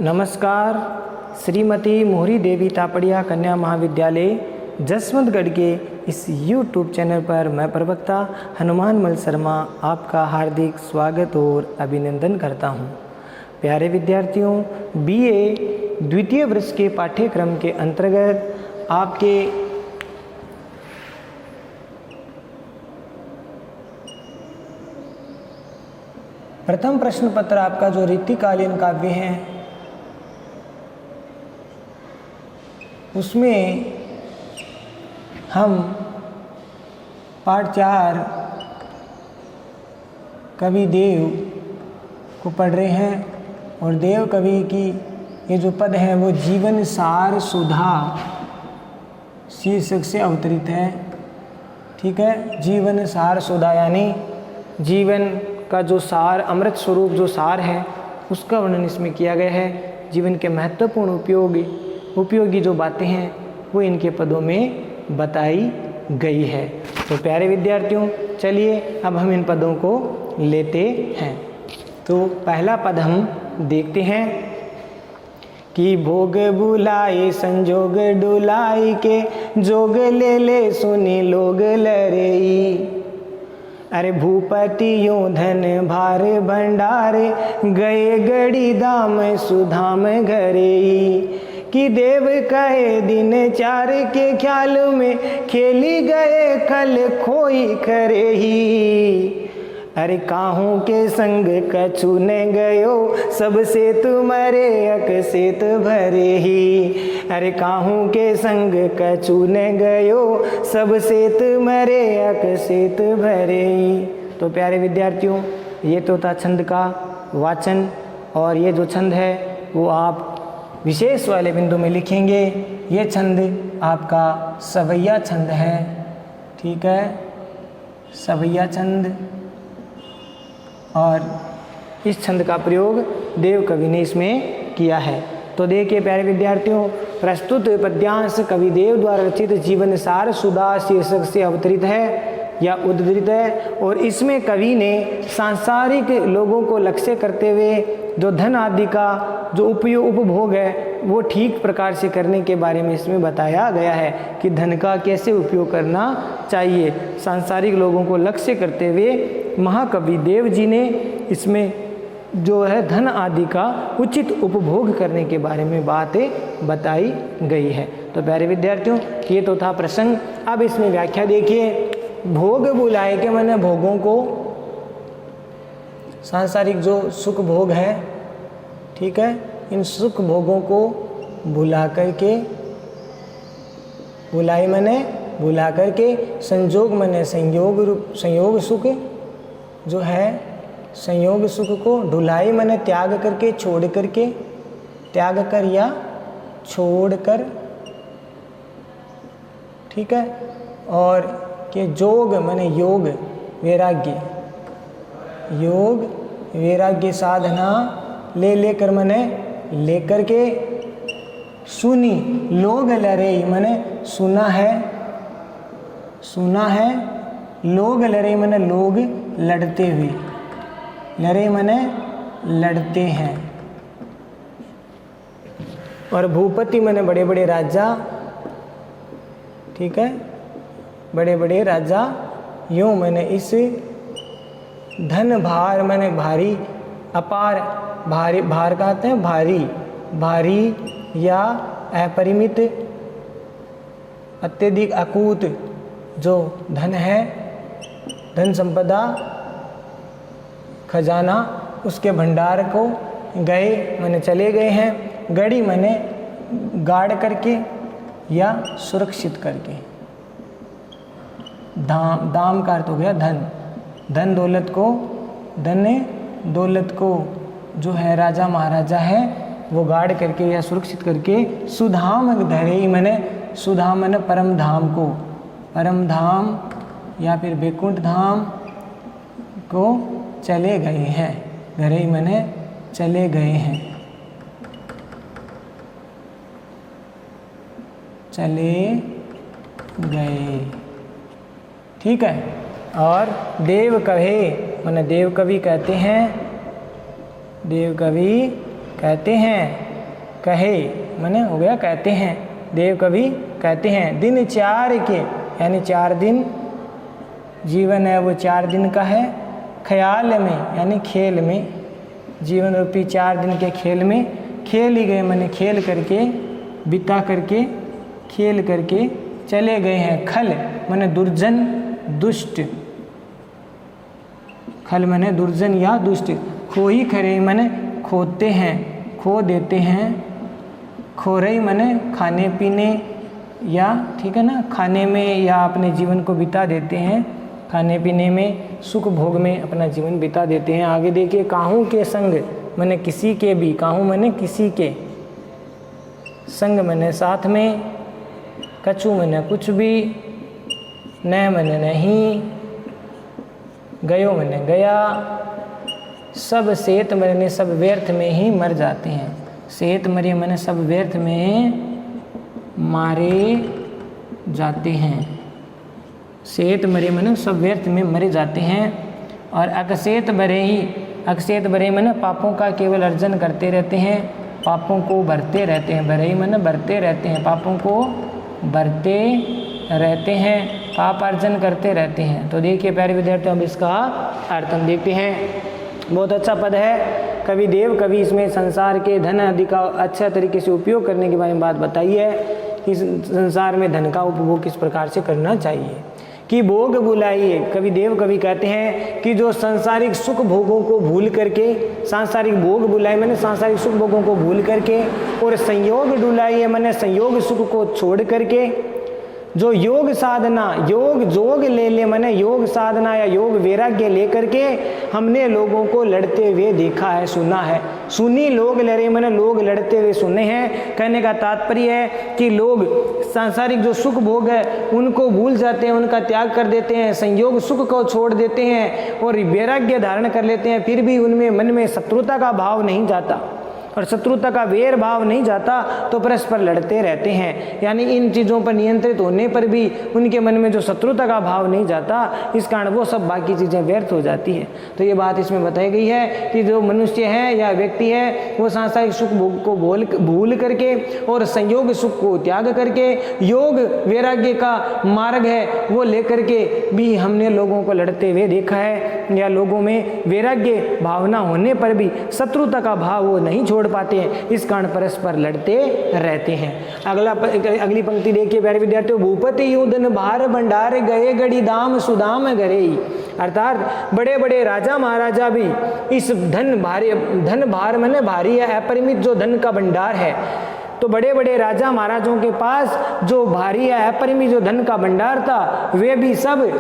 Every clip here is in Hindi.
नमस्कार। श्रीमती मोहरी देवी तापड़िया कन्या महाविद्यालय जसवंतगढ़ के इस YouTube चैनल पर मैं प्रवक्ता हनुमानमल शर्मा आपका हार्दिक स्वागत और अभिनंदन करता हूं। प्यारे विद्यार्थियों, BA द्वितीय वर्ष के पाठ्यक्रम के अंतर्गत आपके प्रथम प्रश्न पत्र आपका जो ऋतुकालीन काव्य है उसमें हम पाठ 4 कवि देव को पढ़ रहे हैं और देव कवि की ये जो पद है वो जीवन सार सुधा शीर्षक से अवतरित है। ठीक है, जीवन सार सुधा यानी जीवन का जो सार, अमृत स्वरूप जो सार है उसका वर्णन इसमें किया गया है। जीवन के महत्वपूर्ण उपयोगी जो बातें हैं वो इनके पदों में बताई गई है। तो प्यारे विद्यार्थियों, चलिए अब हम इन पदों को लेते हैं। तो पहला पद हम देखते हैं कि भोग बुलाए संजोग डुलाई के जोग ले ले सुनी लोग लरेई। अरे भूपति यूं धन भार भंडारे गए गड़ी दाम सुधाम घरेई। कि देव कहे दिन चार के ख्याल में खेली गए कल खोई करे ही। अरे काहू के संग कछु न गयो सबसे तुम्हारे अकसेत भरे ही। अरे काहू के संग कछु न गयो सबसे तुम्हारे अकसेत भरे ही। तो प्यारे विद्यार्थियों, ये तो था छंद का वाचन और ये जो छंद है वो आप विशेष वाले बिंदु में लिखेंगे। ये छंद आपका सवैया छंद है। ठीक है, सवैया छंद, और इस छंद का प्रयोग देव कवि ने इसमें किया है। तो देखिए प्यारे विद्यार्थियों, प्रस्तुत पद्यांश कवि देव द्वारा रचित जीवन सार सुधा शीर्षक से अवतरित है या उद्धृत है और इसमें कवि ने सांसारिक लोगों को लक्ष्य करते हुए जो धन आदि का जो उपभोग है वो ठीक प्रकार से करने के बारे में इसमें बताया गया है कि धन का कैसे उपयोग करना चाहिए। सांसारिक लोगों को लक्ष्य करते हुए महाकवि देव जी ने इसमें जो है धन आदि का उचित उपभोग करने के बारे में बातें बताई गई है। तो प्यारे विद्यार्थियों, ये तो था प्रसंग। अब इसमें व्याख्या देखिए। भोग बुलाए के माने भोगों को, सांसारिक जो सुख भोग है, ठीक है, इन सुख भोगों को बुला करके, बुलाई माने बुला करके, संजोग माने संयोग रूप, संयोग सुख जो है संयोग सुख को, ढुलाई माने त्याग करके, छोड़ करके, त्याग कर या छोड़ कर। ठीक है, और के जोग माने योग वैराग्य, योग वैराग्य साधना ले लेकर माने लेकर के। सुनी लोग लरे माने सुना है, सुना है। लोग लरे माने लोग लड़ते हुए, लरे माने लड़ते हैं। और भूपति माने बड़े बड़े राजा। ठीक है, बड़े बड़े राजा। यूं मैंने इस धन भार मैंने भारी, अपार, भारी, भार कहते हैं भारी, भारी या अपरिमित, अत्यधिक अकूत जो धन है, धन संपदा, खजाना, उसके भंडार को गए मैंने चले गए हैं। गड़ी मैंने गाड़ करके या सुरक्षित करके। दाम, दाम का अर्थ हो गया धन, धन दौलत को, धन दौलत को जो है राजा महाराजा है वो गाड़ करके या सुरक्षित करके। सुधाम धरे मैंने, सुधाम मैंने परम धाम को, परम धाम या फिर वैकुंठ धाम को चले गए हैं। धरे मैंने चले गए हैं, चले गए। ठीक है, और देव कहे माने देव कवि कहते हैं, देव कवि कहते हैं कहे माने हो गया कहते हैं, देव कवि कहते हैं। दिन 4 के यानी 4 दिन जीवन है वो 4 दिन का है। ख्याल में यानी खेल में, जीवन रूपी 4 दिन के खेल में खेल ही गए माने खेल करके, बिता करके, खेल करके चले गए हैं। खल माने दुर्जन दुष्ट, खल माने दुर्जन या दुष्ट। खोही खरे माने खोते हैं, खो देते हैं। खोरई माने खाने पीने या ठीक है ना, खाने में या अपने जीवन को बिता देते हैं, खाने पीने में, सुख भोग में अपना जीवन बिता देते हैं। आगे देखिए, काहू के संग माने किसी के भी, काहू माने किसी के, संग माने साथ में, कछु माने कुछ भी, न माने नहीं, गयो माने गया, सब सेत मरने सब व्यर्थ में ही मर जाते हैं। सेत मरे माने सब व्यर्थ में मारे जाते हैं। सेत मरे माने सब व्यर्थ में मरे जाते हैं। और अकसेत बरे ही, अकसेत बरे माने पापों का केवल अर्जन करते रहते हैं, पापों को भरते रहते हैं। बरे ही माने भरते रहते हैं, पापों को भरते रहते हैं, पाप अर्जन करते रहते हैं। तो देखिए प्यारे विद्यार्थियों, अब इसका अर्थ हम देखते हैं। बहुत अच्छा पद है। कवि देव कवि इसमें संसार के धन आदि का अच्छा तरीके से उपयोग करने के बारे में बात बताई है कि संसार में धन का उपभोग किस प्रकार से करना चाहिए। कि भोग बुलाइए, कवि देव कवि कहते हैं कि जो सांसारिक सुख भोगों को भूल करके, सांसारिक भोग बुलाए मैंने सांसारिक सुख भोगों को भूल करके, और संयोग डुलाइए मैंने संयोग सुख को छोड़ करके, जो योग साधना, योग जोग ले ले मैंने योग साधना या योग वैराग्य ले करके हमने लोगों को लड़ते हुए देखा है, सुना है। सुनी लोग लड़े मैंने लोग लड़ते हुए सुने हैं। कहने का तात्पर्य है कि लोग सांसारिक जो सुख भोग है उनको भूल जाते हैं, उनका त्याग कर देते हैं, संयोग सुख को छोड़ देते हैं और वैराग्य धारण कर लेते हैं। फिर भी उनमें मन में शत्रुता का भाव नहीं जाता, और शत्रुता का वैर भाव नहीं जाता, तो परस्पर लड़ते रहते हैं। यानी इन चीज़ों पर नियंत्रित होने पर भी उनके मन में जो शत्रुता का भाव नहीं जाता, इस कारण वो सब बाकी चीज़ें व्यर्थ हो जाती है। तो ये बात इसमें बताई गई है कि जो मनुष्य है या व्यक्ति है वो सांसारिक सुख भोग को भूल करके और संयोग सुख को त्याग करके योग वैराग्य का मार्ग है वो लेकर के भी हमने लोगों को लड़ते हुए देखा है, या लोगों में वैराग्य भावना होने पर भी शत्रुता का भाव वो नहीं छोड़ पाते हैं, इस कारण परस्पर लड़ते रहते हैं। अगली पंक्ति देखिए प्यारे विद्यार्थियों, भूपति युधन भार भंडार गए गड़ी दाम सुदाम गरे। अर्थात बड़े बड़े राजा महाराजा भी इस धन भार माने भारी है, अपरिमित जो धन का भंडार है, तो बड़े बड़े राजा महाराजों के पास जो भारी है अपरिमित जो धन का भंडार था, वे भी सब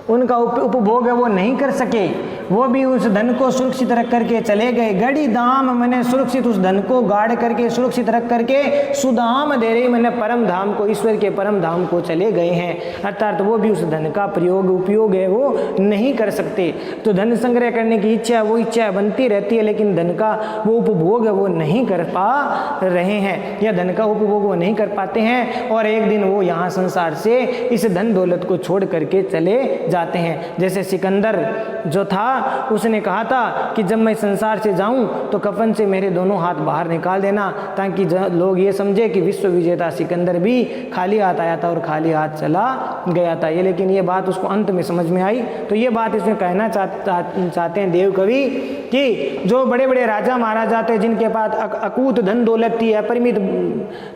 उनका उपभोग है वो नहीं कर सके, वो भी उस धन को सुरक्षित रख करके चले गए। गड़ी दाम मैंने सुरक्षित उस धन को गाड़ करके सुरक्षित रख करके सुदाम दे रही मैंने परम धाम को, ईश्वर के परम धाम को चले गए हैं। अर्थात वो भी उस धन का उपयोग है वो नहीं कर सकते। तो धन संग्रह करने की इच्छा, वो इच्छा बनती रहती है, लेकिन धन का वो उपभोग है वो नहीं कर पा रहे हैं, या धन का उपभोग वो नहीं कर पाते हैं, और एक दिन वो यहाँ संसार से इस धन दौलत को छोड़ करके चले जाते हैं। जैसे सिकंदर जो था उसने कहा था कि जब मैं संसार से जाऊं तो कफन से मेरे दोनों हाथ बाहर निकाल देना, ताकि लोग ये समझे कि विश्व विजेता सिकंदर भी खाली हाथ आया था और खाली हाथ चला गया था। ये लेकिन ये बात उसको अंत में समझ में आई। तो ये बात इसमें कहना चाहते हैं देव कवि कि जो बड़े बड़े राजा महाराजा थे जिनके पास अकूत धन दौलत थी, अपरिमित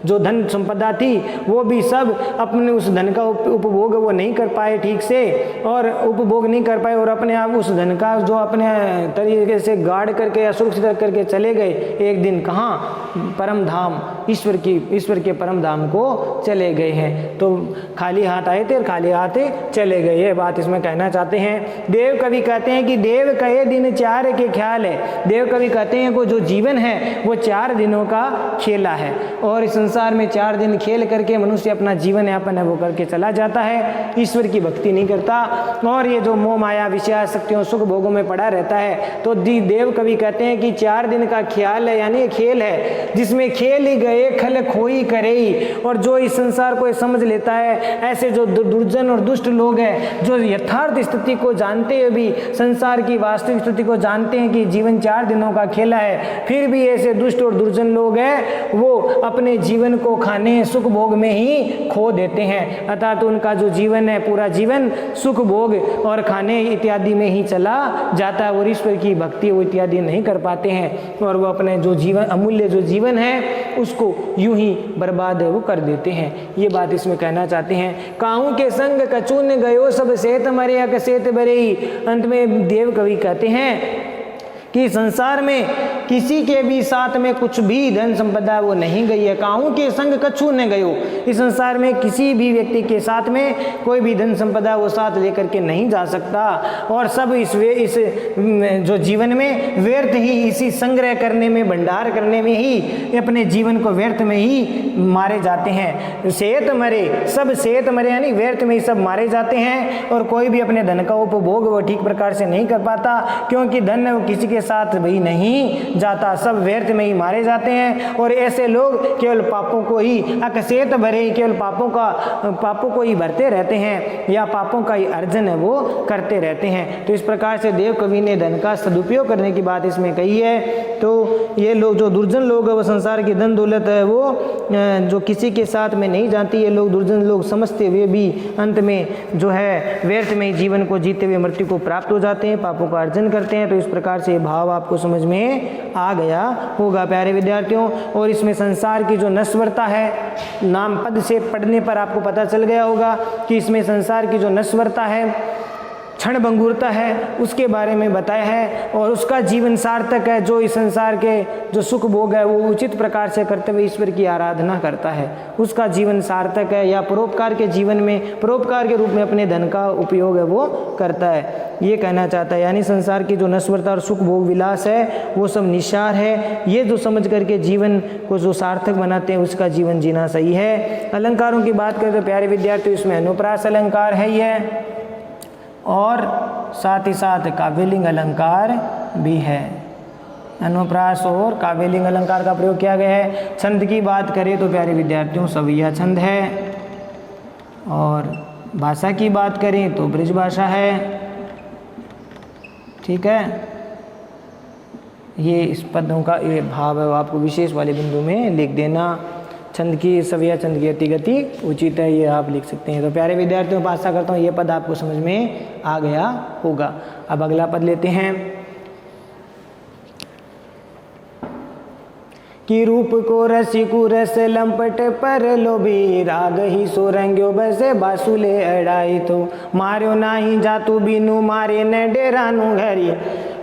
जो धन संपदा थी, वो भी सब अपने उस धन का उपभोग वो नहीं कर पाए ठीक से, और उपभोग नहीं कर पाए, और अपने आप उस धन का जो अपने तरीके से गाड़ करके या सुरक्षित रख करके चले गए। एक दिन कहाँ परम धाम ईश्वर के परम धाम को चले गए हैं। तो खाली हाथ आए थे और खाली हाथ चले गए, ये बात इसमें कहना चाहते हैं। देव कवि कहते हैं कि देव कहे दिन 4 के ख्याल है। देव कवि कहते हैं कि जो जीवन है वो 4 दिनों का खेला है, और इस संसार में 4 दिन खेल करके मनुष्य अपना जीवन यापन है वो करके चला जाता है, ईश्वर की भक्ति नहीं करता, और ये जो मोह माया विषय शक्तियों सुख भोगों में पड़ा रहता है। तो देव कवि कहते हैं कि 4 दिन का ख्याल है, यानी खेल है जिसमें खेल ही गए खल खोई करे। और जो इस संसार को समझ लेता है, ऐसे जो दुर्जन और दुष्ट लोग हैं जो यथार्थ स्थिति को जानते हुए भी, संसार की वास्तविक स्थिति को जानते हैं हैं कि जीवन 4 दिनों का खेला है, फिर भी ऐसे दुष्ट और दुर्जन लोग हैं वो अपने जीवन को खाने सुख भोग में ही खो देते हैं। अतः तो उनका जो जीवन है पूरा जीवन सुख भोग और खाने इत्यादि में ही चला जाता है और ईश्वर की भक्ति वो इत्यादि नहीं कर पाते हैं और वो अपने जो जीवन अमूल्य जो जीवन है उसको यूं ही बर्बाद वो कर देते हैं। ये बात इसमें कहना चाहते हैं। काहू के संग कचून गयो सब सेत मरे अकसेत बरे। अंत में देव कवि कहते हैं कि संसार में किसी के भी साथ में कुछ भी धन संपदा वो नहीं गई है। काहू के संग कछु न गयो। इस संसार में किसी भी व्यक्ति के साथ में कोई भी धन संपदा वो साथ लेकर के नहीं जा सकता और सब इस जो जीवन में व्यर्थ ही इसी संग्रह करने में भंडार करने में ही अपने जीवन को व्यर्थ में ही मारे जाते हैं। सेहत मरे, सब सेहत मरे यानी व्यर्थ में ही सब मारे जाते हैं और कोई भी अपने धन का उपभोग वो ठीक प्रकार से नहीं कर पाता क्योंकि धन किसी के साथ भी नहीं जाता, सब व्यर्थ में ही मारे जाते हैं। और ऐसे लोग केवल पापों को ही अकसेत भरे, केवल पापों को ही भरते रहते हैं या पापों का ही अर्जन है वो करते रहते हैं। तो इस प्रकार से देव कवि ने धन का सदुपयोग करने की बात इसमें कही है। तो ये लोग जो दुर्जन लोग है वो संसार की धन दौलत है वो जो किसी के साथ में नहीं जाती, ये लोग दुर्जन लोग समझते हुए भी अंत में जो है व्यर्थ में जीवन को जीते हुए मृत्यु को प्राप्त हो जाते हैं, पापों का अर्जन करते हैं। तो इस प्रकार से भाव आपको समझ में आ गया होगा प्यारे विद्यार्थियों। और इसमें संसार की जो नश्वरता है, नाम पद से पढ़ने पर आपको पता चल गया होगा कि इसमें संसार की जो नश्वरता है, क्षण भंगुरता है, उसके बारे में बताया है और उसका जीवन सार्थक है जो इस संसार के जो सुख भोग है वो उचित प्रकार से करते हुए ईश्वर की आराधना करता है, उसका जीवन सार्थक है या परोपकार के जीवन में परोपकार के रूप में अपने धन का उपयोग है वो करता है, ये कहना चाहता है। यानी संसार की जो नश्वरता और सुख भोग विलास है वो सब निस्सार है, ये जो समझ करके जीवन को जो सार्थक बनाते हैं उसका जीवन जीना सही है। अलंकारों की बात करें तो प्यारे विद्यार्थियों इसमें अनुप्रास अलंकार है ये और साथ ही साथ काव्यलिंग अलंकार भी है। अनुप्रास और काव्यलिंग अलंकार का प्रयोग किया गया है। छंद की बात करें तो प्यारे विद्यार्थियों सवैया छंद है और भाषा की बात करें तो ब्रज भाषा है। ठीक है, ये इस पदों का ये भाव है वो आपको विशेष वाले बिंदु में लिख देना। छंद की सवैया छंद की अति गति उचित है, ये आप लिख सकते हैं। तो प्यारे विद्यार्थियों आशा करता हूँ ये पद आपको समझ में आ गया होगा। अब अगला पद लेते हैं कि रूप को रसिकु रस लंपट पर लोभी राग ही सोरंग्यो बसे बासुले अड़ाई तो मार्यो नाही जातु बिनु मारे न डेरानु घरी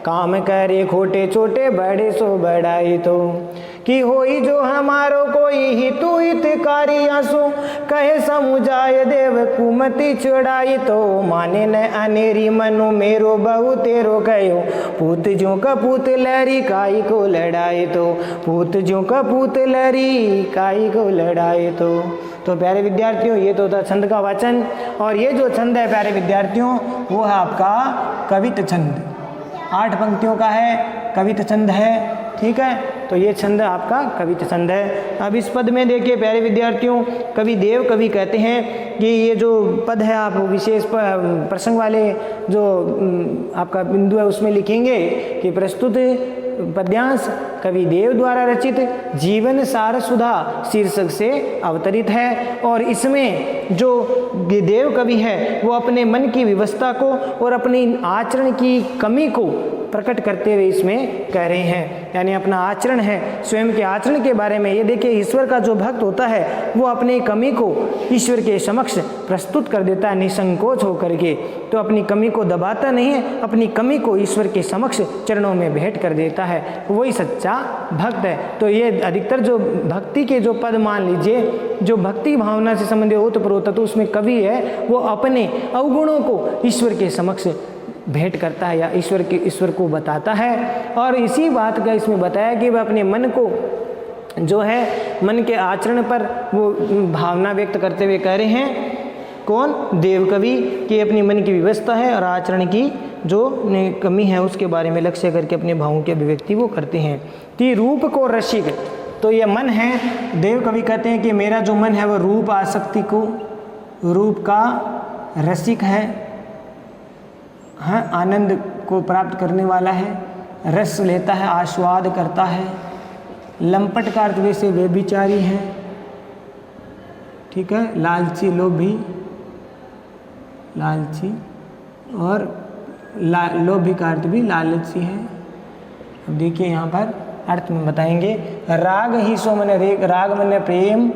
काम करे खोटे छोटे बड़े सो बड़ाई तो कि होई जो हमारो कोई हितु हितकारी आंसू कहे समुझाय देव कुमति चढ़ाई तो माने न अनेरी मनु मेरो बहु तेरो कहो पूत जो कपूत लहरी काई को लड़ाई तो पूत जो कपूत लहरी काई को लड़ाई तो प्यारे विद्यार्थियों ये तो था छंद का वाचन और ये जो छंद है प्यारे विद्यार्थियों वो है आपका कवित छंद, 8 पंक्तियों का है, कवित छंद है। ठीक है, तो ये छंद आपका कवित छंद है। अब इस पद में देखिए प्यारे विद्यार्थियों कवि देव कवि कहते हैं कि ये जो पद है आप विशेष प्रसंग वाले जो आपका बिंदु है उसमें लिखेंगे कि प्रस्तुत पद्यांश कवि देव द्वारा रचित जीवन सार सुधा शीर्षक से अवतरित है और इसमें जो देव कवि है वो अपने मन की विवस्था को और अपनी आचरण की कमी को प्रकट करते हुए इसमें कह रहे हैं। यानी अपना आचरण है, स्वयं के आचरण के बारे में। ये देखिए ईश्वर का जो भक्त होता है वो अपनी कमी को ईश्वर के समक्ष प्रस्तुत कर देता है निसंकोच होकर के, तो अपनी कमी को दबाता नहीं है, अपनी कमी को ईश्वर के समक्ष चरणों में भेंट कर देता है, वही सच्चा भक्त है। तो ये अधिकतर जो भक्ति के जो पद मान लीजिए जो भक्ति भावना से संबंधित ओतप्रोत तो उसमें कवि है वो अपने अवगुणों को ईश्वर के समक्ष भेंट करता है या ईश्वर को बताता है। और इसी बात का इसमें बताया कि वह अपने मन को जो है मन के आचरण पर वो भावना व्यक्त करते हुए कह रहे हैं कौन, देव कवि, कि अपनी मन की व्यवस्था है और आचरण की जो कमी है उसके बारे में लक्ष्य करके अपने भावों की अभिव्यक्ति वो करते हैं। कि रूप को रसिक, तो ये मन है, देव कवि कहते हैं कि मेरा जो मन है वह रूप आसक्ति को, रूप का रसिक है, हाँ, आनंद को प्राप्त करने वाला है, रस लेता है, आस्वाद करता है। लंपट का अर्थ वैसे व्यभिचारी हैं, ठीक है, लालची, लोभी, लालची, और लोभी का अर्थ भी लालची है। अब देखिए यहाँ पर अर्थ में बताएंगे। राग ही सो मने राग मने प्रेम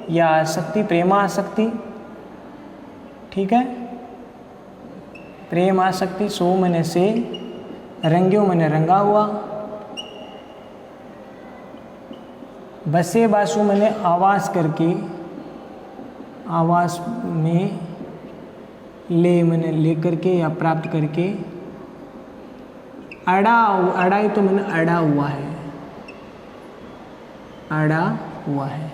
या आसक्ति, प्रेमा आसक्ति, ठीक है, प्रेम आसक्ति। सो मने से, रंग्यो मने रंगा हुआ, बसे बासु मने आवास करके, आवास में, ले मने लेकर के या प्राप्त करके, अड़ाई तो मैंने अड़ा हुआ है, अड़ा हुआ है।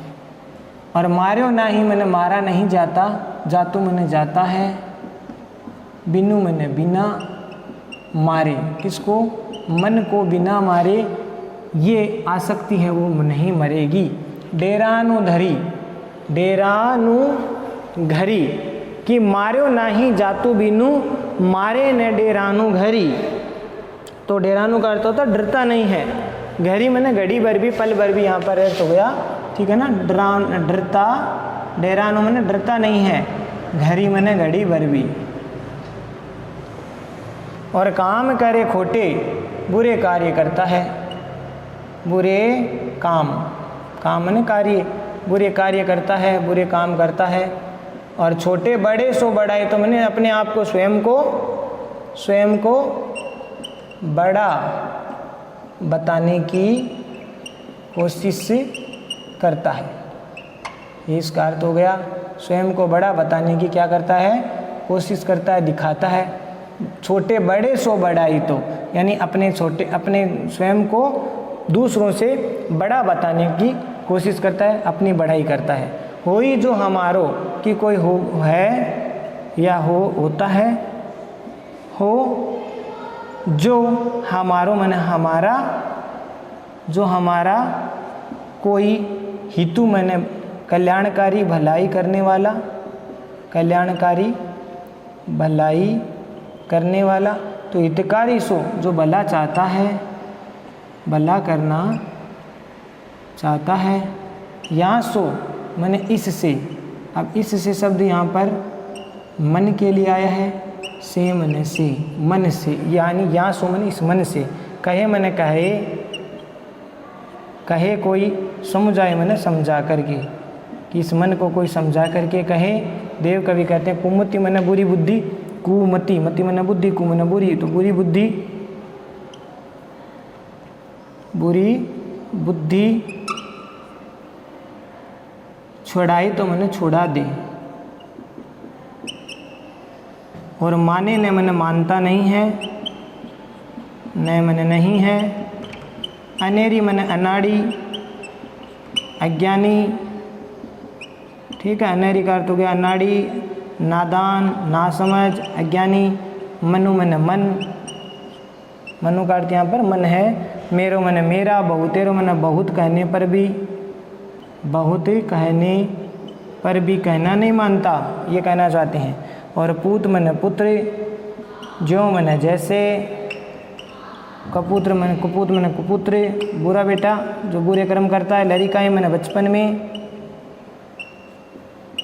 और मार्यो नाही मैंने मारा नहीं जाता, जातु मैंने जाता है, बिनु मैंने बिना मारे, किसको, मन को बिना मारे ये आसक्ति है वो नहीं मरेगी। डेरानु धरी, डेरानु घरी, कि मार्यो नाही जातु बिनु मारे न डेरानु घरी। तो डेरानु का अर्थ होता डरता नहीं है, घड़ी मैंने घड़ी भर भी, पल भर भी यहाँ पर अर्थ हो गया, ठीक है ना। डरता, डेरानु मैंने डरता नहीं है, घड़ी मैंने घड़ी भर भी। और काम करे खोटे, बुरे कार्य करता है, बुरे काम, काम मैंने कार्य, बुरे कार्य करता है, बुरे काम करता है। और छोटे बड़े सो बढ़ाए, तो मैंने अपने आप को, स्वयं को बड़ा बताने की कोशिश करता है, ये इसका अर्थ हो गया। स्वयं को बड़ा बताने की क्या करता है, कोशिश करता है, दिखाता है। छोटे बड़े सो बढ़ाई, तो यानी अपने स्वयं को दूसरों से बड़ा बताने की कोशिश करता है, अपनी बढ़ाई करता है। होई जो हमारो, कि कोई हो है या होता है, हो जो हमारो मैंने हमारा, जो हमारा, कोई हितु मैंने कल्याणकारी, भलाई करने वाला, कल्याणकारी भलाई करने वाला। तो हितकारी सो जो भला चाहता है, भला करना चाहता है। यहाँ सो मैंने इससे, अब इससे शब्द यहाँ पर मन के लिए आया है, से मन से, मन से, यानी यहाँ सो मन इस मन से, कहे मैंने कहे, कहे कोई, समझाए मैंने समझा करके, कि इस मन को कोई समझा करके कहे। देव कवि कहते हैं कुमति मैंने बुरी बुद्धि, कुमति, मति मैंने बुद्धि, कु मैंने बुरी, तो बुरी बुद्धि, बुरी बुद्धि छुड़ाई, तो मैंने छुड़ा दे। और माने न मैंने मानता नहीं है, न मैंने नहीं है। अनेरी मैंने अनाड़ी, अज्ञानी, ठीक है, अनेरी का अर्थ हो गया अनाड़ी, नादान, नासमझ, अज्ञानी। मनु मैंने मन, मनु का अर्थ यहाँ पर मन है। मेरो मैंने मेरा, बहुतेरो मैंने बहुत कहने पर भी, बहुत कहने पर भी कहना नहीं मानता, ये कहना चाहते हैं। और पूत मैंने पुत्र, ज्यों मैंने जैसे, कपुत्र मैंने कुपुत मैंने कुपुत्र, बुरा बेटा जो बुरे कर्म करता है। लड़िकाई मैंने बचपन में,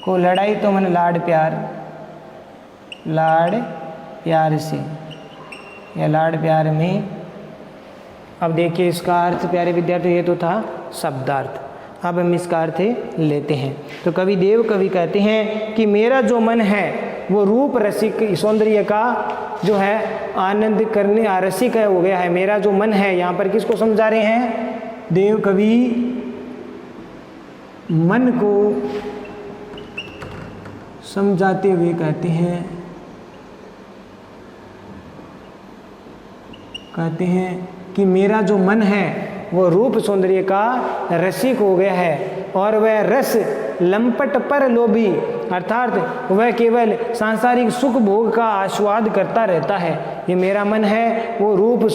को लड़ाई तो मैंने लाड़ प्यार, लाड़ प्यार से या लाड़ प्यार में। अब देखिए इसका अर्थ प्यारे विद्यार्थी, ये तो था शब्दार्थ, अब हम इसका अर्थ लेते हैं। तो कवि देव कवि कहते हैं कि मेरा जो मन है वो रूप रसिक, सौंदर्य का जो है आनंद करने, रसिक है हो गया है। मेरा जो मन है, यहाँ पर किसको समझा रहे हैं, देव कवि मन को समझाते हुए कहते हैं कि मेरा जो मन है वो रूप सौंदर्य का रसिक हो गया है, और वह रस लंपट पर लोभी, अर्थात वह केवल सांसारिक सुख भोग का आस्वाद करता रहता है। ये मेरा मन है वो रूप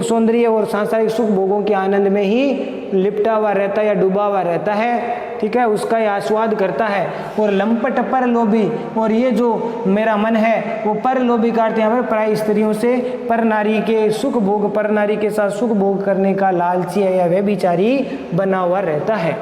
सौंदर्य और सांसारिक सुख भोगों के आनंद में ही लिपटा हुआ रहता है या डूबा हुआ रहता है, ठीक है, उसका ये आस्वाद करता है। और लंपट परलोभी, और ये जो मेरा मन है वो परलोभी का अर्थ यहाँ पर पराई स्त्रियों से, पर नारी के सुख भोग, पर नारी के साथ सुख भोग करने का लालची है या व्यभिचारी बना हुआ रहता है,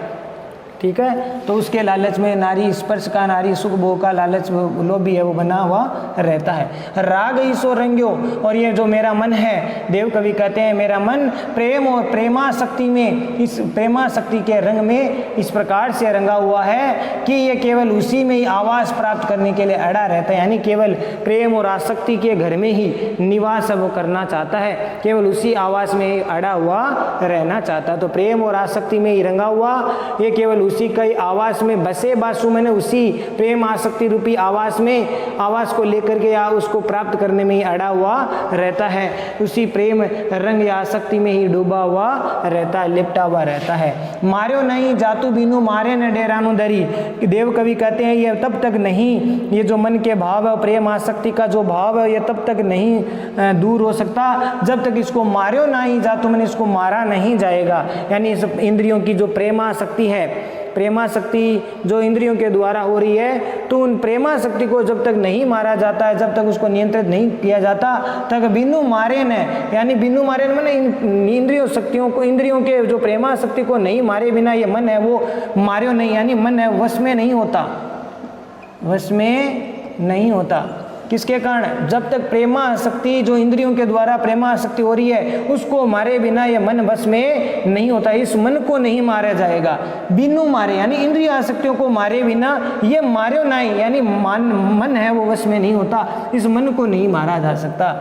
ठीक है। तो उसके लालच में नारी स्पर्श का, नारी सुख भोग का लालच लोभी है वो बना हुआ रहता है। राग ईसो रंग्यो, और ये जो मेरा मन है, देव कवि कहते हैं मेरा मन प्रेम और प्रेमाशक्ति में, इस प्रेमाशक्ति के रंग में इस प्रकार से रंगा हुआ है कि ये केवल उसी में ही आवास प्राप्त करने के लिए अड़ा रहता है, यानी केवल प्रेम और आसक्ति के घर में ही निवास वो करना चाहता है, केवल उसी आवास में ही अड़ा हुआ रहना चाहता है। तो प्रेम और आसक्ति में ही रंगा हुआ, ये केवल उसी कई आवास में बसे बासु, मैंने उसी प्रेम आसक्ति रूपी आवास में, आवास को लेकर के या उसको प्राप्त करने में ही अड़ा हुआ रहता है, उसी प्रेम रंग या आसक्ति में ही डूबा हुआ रहता है, लिपटा हुआ रहता है। मार्यो नहीं जातु बीनू मारे न डेरानु दरी, देव कवि कहते हैं ये तब तक नहीं, ये जो मन के भाव है, प्रेम आसक्ति का जो भाव है, ये तब तक नहीं दूर हो सकता जब तक इसको मार्यो नहीं जातु, मैंने इसको मारा नहीं जाएगा। यानी इस इंद्रियों की जो प्रेमाशक्ति है, प्रेमाशक्ति जो इंद्रियों के द्वारा हो रही है, तो उन प्रेमाशक्ति को जब तक नहीं मारा जाता है, जब तक उसको नियंत्रित नहीं किया जाता, तक बिनु मारे न, यानी बिनु मारे न मैंने इंद्रियों शक्तियों को, इंद्रियों के जो प्रेमाशक्ति को नहीं मारे बिना ये मन है वो मार्यो नहीं, यानी मन है वश में नहीं होता, वश में नहीं होता। किसके कारण? जब तक प्रेमाशक्ति जो इंद्रियों के द्वारा प्रेमाशक्ति हो रही है उसको मारे बिना ये मन बस में नहीं होता, इस मन को नहीं मारा जाएगा। बिनु मारे यानी इंद्रिय आसक्तियों को मारे बिना ये मार्यो नहीं, यानी मन है वो वश में नहीं होता, इस मन को नहीं मारा जा सकता।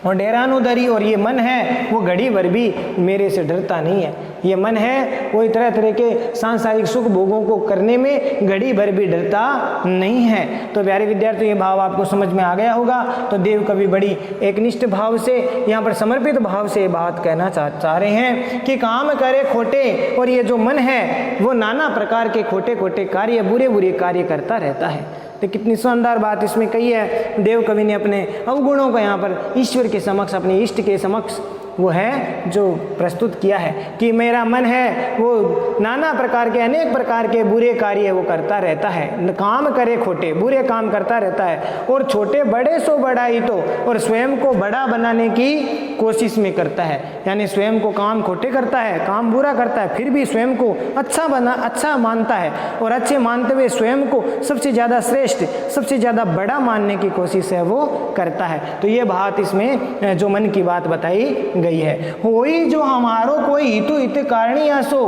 और डेरानुदरी, और ये मन है वो घड़ी भर भी मेरे से डरता नहीं है, ये मन है वो तरह तरह के सांसारिक सुख भोगों को करने में घड़ी भर भी डरता नहीं है। तो प्यारे विद्यार्थियों ये भाव आपको समझ में आ गया होगा। तो देव कवि बड़ी एकनिष्ठ भाव से, यहाँ पर समर्पित भाव से बात कहना चाह रहे हैं कि काम करे खोटे, और ये जो मन है वो नाना प्रकार के खोटे खोटे कार्य, बुरे बुरे कार्य करता रहता है। तो कितनी शानदार बात इसमें कही है, देव कवि ने अपने अवगुणों को यहाँ पर ईश्वर के समक्ष, अपने इष्ट के समक्ष वो है जो प्रस्तुत किया है कि मेरा मन है वो नाना प्रकार के, अनेक प्रकार के बुरे कार्य वो करता रहता है, काम करे खोटे, बुरे काम करता रहता है, और छोटे बड़े सो बड़ा ही तो, और स्वयं को बड़ा बनाने की कोशिश में करता है, यानी स्वयं को काम खोटे करता है, काम बुरा करता है, फिर भी स्वयं को अच्छा मानता है, और अच्छे मानते हुए स्वयं को सबसे ज़्यादा श्रेष्ठ, सबसे ज़्यादा बड़ा मानने की कोशिश है वो करता है। तो ये बात इसमें जो मन की बात बताई गई है। होई जो हमारो कोई हितु हित कारणी आसो,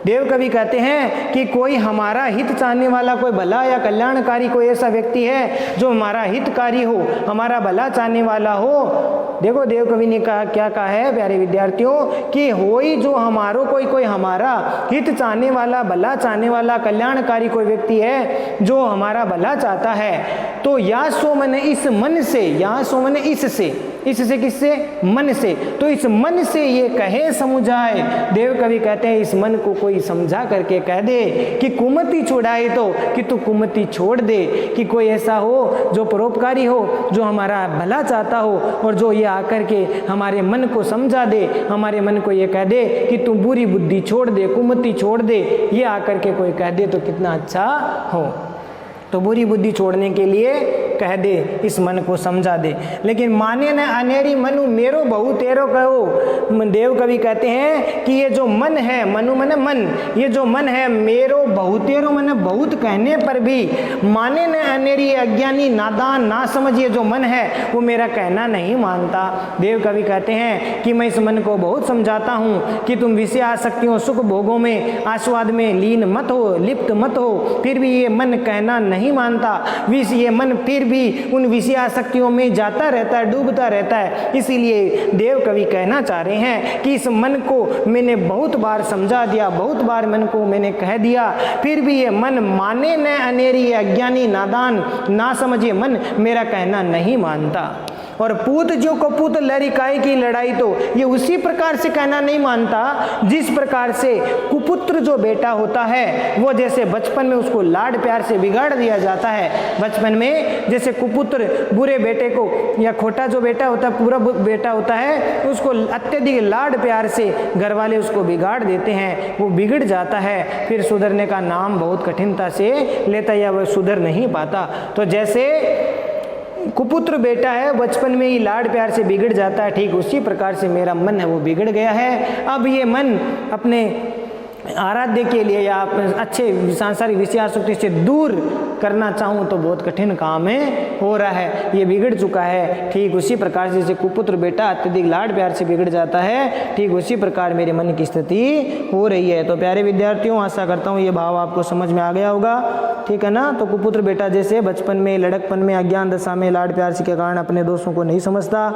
देव कवि कहते हैं कि कोई हमारा हित चाहने वाला, कोई भला या कल्याणकारी कोई ऐसा व्यक्ति है जो हमारा हितकारी हो, हमारा भला चाहने वाला हो। देखो देव कवि ने कहा, क्या कहा है प्यारे विद्यार्थियों, कि होई जो हमारो कोई हमारा हित चाहने वाला, भला चाहने वाला, कल्याणकारी कोई व्यक्ति है जो हमारा भला चाहता है, तो या सो मैंने इस मन से, या सो मैंने इससे किससे? मन से। तो इस मन से ये कहे समुझाए, देव कवि कहते हैं इस मन को कोई समझा करके कह दे कि कुमति छुड़ाए, तो कि तू कुमति छोड़ दे, कि कोई ऐसा हो जो परोपकारी हो, जो हमारा भला चाहता हो, और जो ये आकर के हमारे मन को समझा दे, हमारे मन को ये कह दे कि तू बुरी बुद्धि छोड़ दे, कुमति छोड़ दे, ये आकर के कोई कह दे तो कितना अच्छा हो। तो बुरी बुद्धि छोड़ने के लिए कह दे, इस मन को समझा दे। लेकिन माने न अनेरी मनु मेरो बहु तेरो कहो, देव कवि कहते हैं कि ये जो मन है, मनु मन मन, ये जो मन है मेरो बहु तेरो मन, बहुत कहने पर भी माने न अनेरी, अज्ञानी नादान ना समझ ये जो मन है वो मेरा कहना नहीं मानता। देव कवि कहते हैं कि मैं इस मन को बहुत समझाता हूँ कि तुम विषय आसक्तियों, सुख भोगों में, आस्वाद में लीन मत हो, लिप्त मत हो, फिर भी ये मन कहना नहीं मानता। ये मन फिर भी उन विषय आसक्तियों में जाता रहता है, डूबता रहता है। इसीलिए देव कवि कहना चाह रहे हैं कि इस मन को मैंने बहुत बार समझा दिया, बहुत बार मन को मैंने कह दिया, फिर भी ये मन माने न अनेरी, अज्ञानी नादान ना समझे मन मेरा कहना नहीं मानता। और पूत जो कपूत लरिकाई की लड़ाई, तो ये उसी प्रकार से कहना नहीं मानता जिस प्रकार से कुपुत्र जो बेटा होता है वो जैसे बचपन में उसको लाड प्यार से बिगाड़ दिया जाता है। बचपन में जैसे कुपुत्र बुरे बेटे को, या खोटा जो बेटा होता है, पूरा बेटा होता है, उसको अत्यधिक लाड प्यार से घर वाले उसको बिगाड़ देते हैं, वो बिगड़ जाता है, फिर सुधरने का नाम बहुत कठिनता से लेता है या वह सुधर नहीं पाता। तो जैसे कुपुत्र बेटा है बचपन में ही लाड प्यार से बिगड़ जाता है, ठीक उसी प्रकार से मेरा मन है वो बिगड़ गया है। अब ये मन अपने आराध्य के लिए या अच्छे सांसारिक विषयासक्ति से दूर करना चाहूँ तो बहुत कठिन काम है, हो रहा है, ये बिगड़ चुका है। ठीक उसी प्रकार से जैसे कुपुत्र बेटा अत्यधिक लाड प्यार से बिगड़ जाता है, ठीक उसी प्रकार मेरे मन की स्थिति हो रही है। तो प्यारे विद्यार्थियों, आशा करता हूँ ये भाव आपको समझ में आ गया होगा, ठीक है ना। तो कुपुत्र बेटा जैसे बचपन में लड़कपन में अज्ञान दशा में लाड प्यार के कारण अपने दोस्तों को नहीं समझता,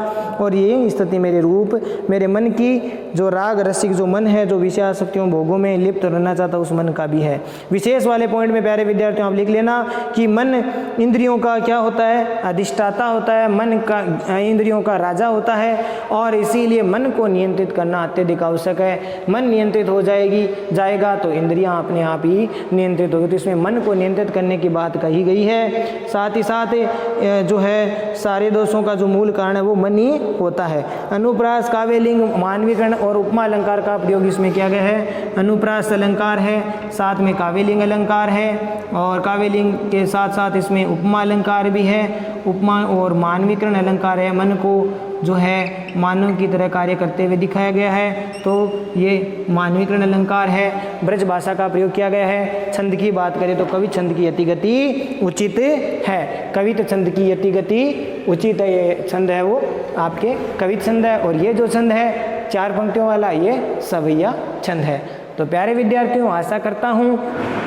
और ये स्थिति मेरे रूप मेरे मन की जो राग रसिक जो मन है, जो विषयासक्तियों भोगों में लिप्त रहना चाहता उस मन का भी है। विशेष वाले पॉइंट में प्यारे विद्यार्थियों आप लिख लेना कि मन इंद्रियों का क्या होता है, अधिष्ठाता होता है, मन का इंद्रियों का राजा होता है, और इसीलिए मन को नियंत्रित करना अत्यधिक आवश्यक है। मन नियंत्रित हो जाएगा तो इंद्रियां अपने आप ही नियंत्रित होगी। तो इसमें मन को नियंत्रित करने की बात कही गई है। साथ ही साथ जो है सारे दोषों का जो मूल कारण है वो मन ही होता है। अनुप्रास, काव्यलिंग, मानवीकरण और उपमा अलंकार का प्रयोग इसमें किया गया है। अनुप्रास अलंकार है, साथ में काव्यलिंग अलंकार है, और काव्यलिंग के साथ साथ इसमें उपमा अलंकार भी है। उपमा और मानवीकरण अलंकार है, मन को जो है मानव की तरह कार्य करते हुए दिखाया गया है, तो ये मानवीकरण अलंकार है। ब्रज भाषा का प्रयोग किया गया है। छंद की बात करें तो कवि छंद की यति गति उचित है। कवित छंद की यति गति उचित है। ये छंद है वो आपके कवित छंद है, और ये जो छंद है 4 पंक्तियों वाला ये सवैया छंद है। तो प्यारे विद्यार्थियों, आशा करता हूँ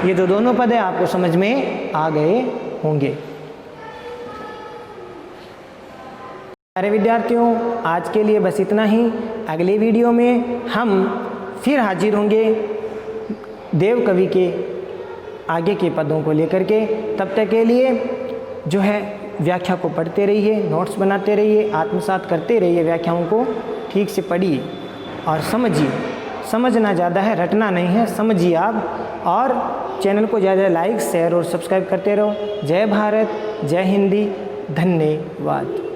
ये जो दोनों पद है आपको समझ में आ गए होंगे। प्यारे विद्यार्थियों, आज के लिए बस इतना ही। अगले वीडियो में हम फिर हाजिर होंगे देव कवि के आगे के पदों को लेकर के। तब तक के लिए जो है व्याख्या को पढ़ते रहिए, नोट्स बनाते रहिए, आत्मसात करते रहिए, व्याख्याओं को ठीक से पढ़िए और समझिए। समझना ज़्यादा है, रटना नहीं है, समझिए आप। और चैनल को ज़्यादा लाइक शेयर और सब्सक्राइब करते रहो। जय भारत, जय हिंदी, धन्यवाद।